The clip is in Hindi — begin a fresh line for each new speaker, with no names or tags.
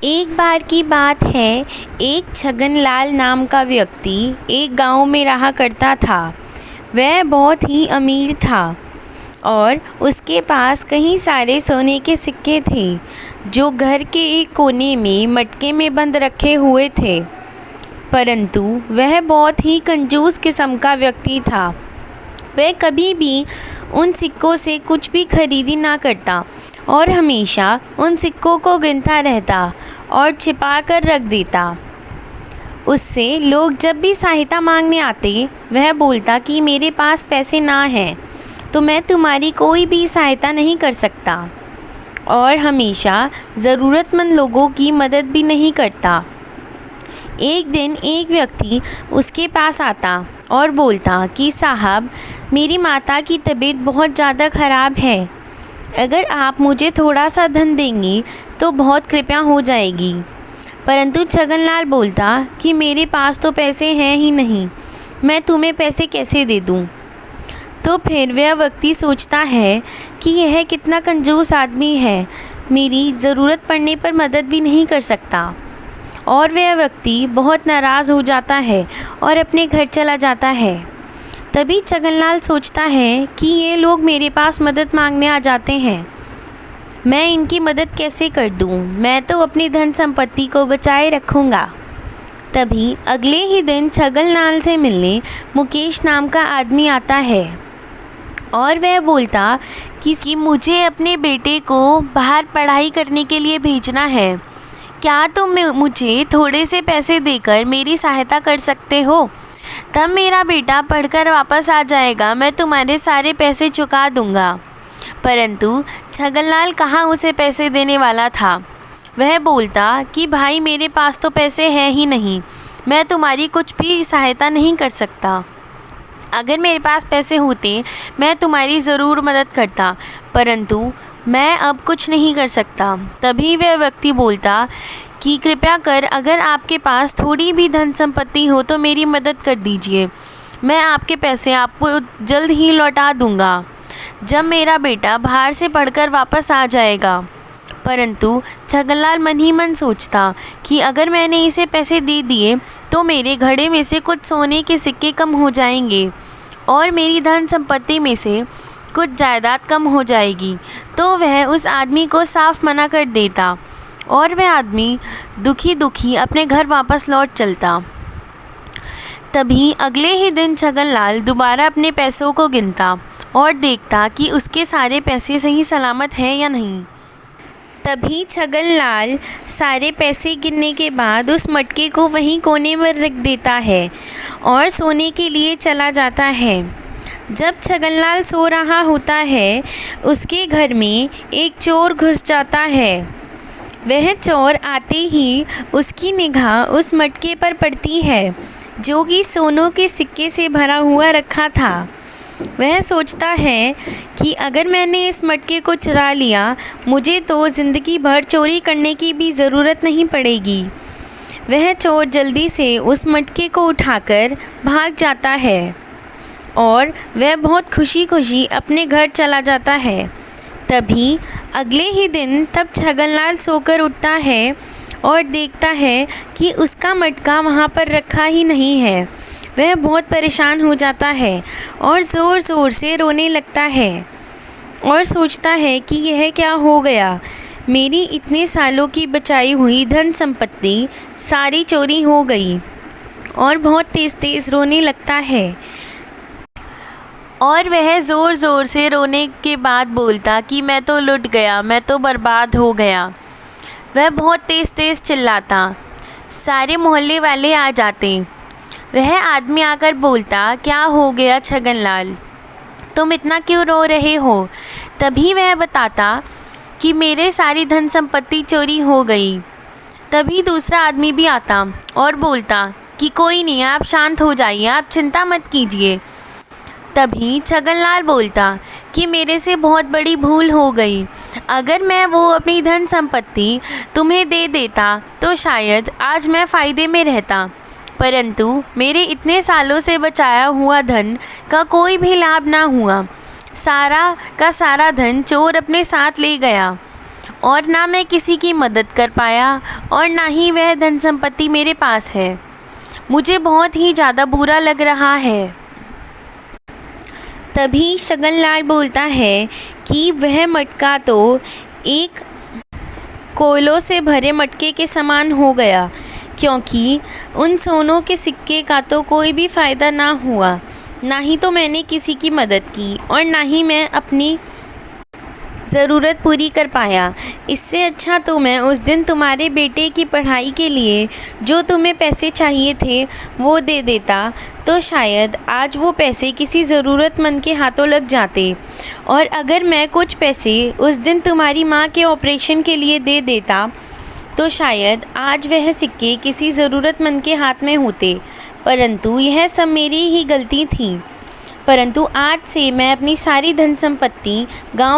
एक बार की बात है। एक छगनलाल नाम का व्यक्ति एक गांव में रहा करता था। वह बहुत ही अमीर था और उसके पास कई सारे सोने के सिक्के थे जो घर के एक कोने में मटके में बंद रखे हुए थे। परंतु वह बहुत ही कंजूस किस्म का व्यक्ति था। वह कभी भी उन सिक्कों से कुछ भी खरीदी ना करता और हमेशा उन सिक्कों को गिनता रहता और छिपा कर रख देता। उससे लोग जब भी सहायता मांगने आते वह बोलता कि मेरे पास पैसे ना हैं तो मैं तुम्हारी कोई भी सहायता नहीं कर सकता, और हमेशा ज़रूरतमंद लोगों की मदद भी नहीं करता। एक दिन एक व्यक्ति उसके पास आता और बोलता कि साहब, मेरी माता की तबीयत बहुत ज़्यादा ख़राब है। अगर आप मुझे थोड़ा सा धन देंगे तो बहुत कृपया हो जाएगी। परंतु छगनलाल बोलता कि मेरे पास तो पैसे हैं ही नहीं, मैं तुम्हें पैसे कैसे दे दूं। तो फिर वह व्यक्ति सोचता है कि यह कितना कंजूस आदमी है, मेरी ज़रूरत पड़ने पर मदद भी नहीं कर सकता। और वह व्यक्ति बहुत नाराज़ हो जाता है और अपने घर चला जाता है। तभी छगनलाल सोचता है कि ये लोग मेरे पास मदद मांगने आ जाते हैं, मैं इनकी मदद कैसे कर दूं? मैं तो अपनी धन संपत्ति को बचाए रखूँगा। तभी अगले ही दिन छगनलाल से मिलने मुकेश नाम का आदमी आता है और वह बोलता कि मुझे अपने बेटे को बाहर पढ़ाई करने के लिए भेजना है। क्या तुम मुझे थोड़े से पैसे देकर मेरी सहायता कर सकते हो? तब मेरा बेटा पढ़कर वापस आ जाएगा, मैं तुम्हारे सारे पैसे चुका दूंगा। परंतु छगनलाल कहाँ उसे पैसे देने वाला था। वह बोलता कि भाई, मेरे पास तो पैसे हैं ही नहीं, मैं तुम्हारी कुछ भी सहायता नहीं कर सकता। अगर मेरे पास पैसे होते मैं तुम्हारी ज़रूर मदद करता, परंतु मैं अब कुछ नहीं कर सकता। तभी वह व्यक्ति बोलता कि कृपया कर, अगर आपके पास थोड़ी भी धन संपत्ति हो तो मेरी मदद कर दीजिए, मैं आपके पैसे आपको जल्द ही लौटा दूंगा जब मेरा बेटा बाहर से पढ़कर वापस आ जाएगा। परंतु छगनलाल मन ही मन सोचता कि अगर मैंने इसे पैसे दे दिए तो मेरे घड़े में से कुछ सोने के सिक्के कम हो जाएंगे और मेरी धन संपत्ति में से कुछ जायदाद कम हो जाएगी। तो वह उस आदमी को साफ मना कर देता और वह आदमी दुखी दुखी अपने घर वापस लौट चलता। तभी अगले ही दिन छगनलाल दोबारा अपने पैसों को गिनता और देखता कि उसके सारे पैसे सही सलामत हैं या नहीं। तभी छगनलाल सारे पैसे गिनने के बाद उस मटके को वहीं कोने में रख देता है और सोने के लिए चला जाता है। जब छगनलाल सो रहा होता है, उसके घर में एक चोर घुस जाता है। वह चोर आते ही उसकी निगाह उस मटके पर पड़ती है जो कि सोनों के सिक्के से भरा हुआ रखा था। वह सोचता है कि अगर मैंने इस मटके को चुरा लिया, मुझे तो ज़िंदगी भर चोरी करने की भी ज़रूरत नहीं पड़ेगी। वह चोर जल्दी से उस मटके को उठाकर भाग जाता है और वह बहुत खुशी खुशी अपने घर चला जाता है। तभी अगले ही दिन तब छगनलाल सोकर उठता है और देखता है कि उसका मटका वहाँ पर रखा ही नहीं है। वह बहुत परेशान हो जाता है और ज़ोर ज़ोर से रोने लगता है और सोचता है कि यह क्या हो गया, मेरी इतने सालों की बचाई हुई धन संपत्ति सारी चोरी हो गई। और बहुत तेज़ तेज़ रोने लगता है और वह ज़ोर ज़ोर से रोने के बाद बोलता कि मैं तो लुट गया, मैं तो बर्बाद हो गया। वह बहुत तेज़ तेज़ चिल्लाता। सारे मोहल्ले वाले आ जाते। वह आदमी आकर बोलता, क्या हो गया छगनलाल, तुम इतना क्यों रो रहे हो? तभी वह बताता कि मेरे सारी धन संपत्ति चोरी हो गई। तभी दूसरा आदमी भी आता और बोलता कि कोई नहीं, आप शांत हो जाइए, आप चिंता मत कीजिए। तभी छगनलाल बोलता कि मेरे से बहुत बड़ी भूल हो गई, अगर मैं वो अपनी धन संपत्ति तुम्हें दे देता तो शायद आज मैं फ़ायदे में रहता, परंतु मेरे इतने सालों से बचाया हुआ धन का कोई भी लाभ ना हुआ। सारा का सारा धन चोर अपने साथ ले गया और ना मैं किसी की मदद कर पाया और ना ही वह धन संपत्ति मेरे पास है। मुझे बहुत ही ज़्यादा बुरा लग रहा है। तभी शगनलाल बोलता है कि वह मटका तो एक कोयलों से भरे मटके के समान हो गया, क्योंकि उन सोनों के सिक्के का तो कोई भी फ़ायदा ना हुआ। ना ही तो मैंने किसी की मदद की और ना ही मैं अपनी ज़रूरत पूरी कर पाया। इससे अच्छा तो मैं उस दिन तुम्हारे बेटे की पढ़ाई के लिए जो तुम्हें पैसे चाहिए थे वो दे देता, तो शायद आज वो पैसे किसी ज़रूरतमंद के हाथों लग जाते। और अगर मैं कुछ पैसे उस दिन तुम्हारी माँ के ऑपरेशन के लिए दे देता, तो शायद आज वह सिक्के किसी ज़रूरतमंद के हाथ में होते। परंतु यह सब मेरी ही गलती थी। परंतु आज से मैं अपनी सारी धन संपत्ति गाँव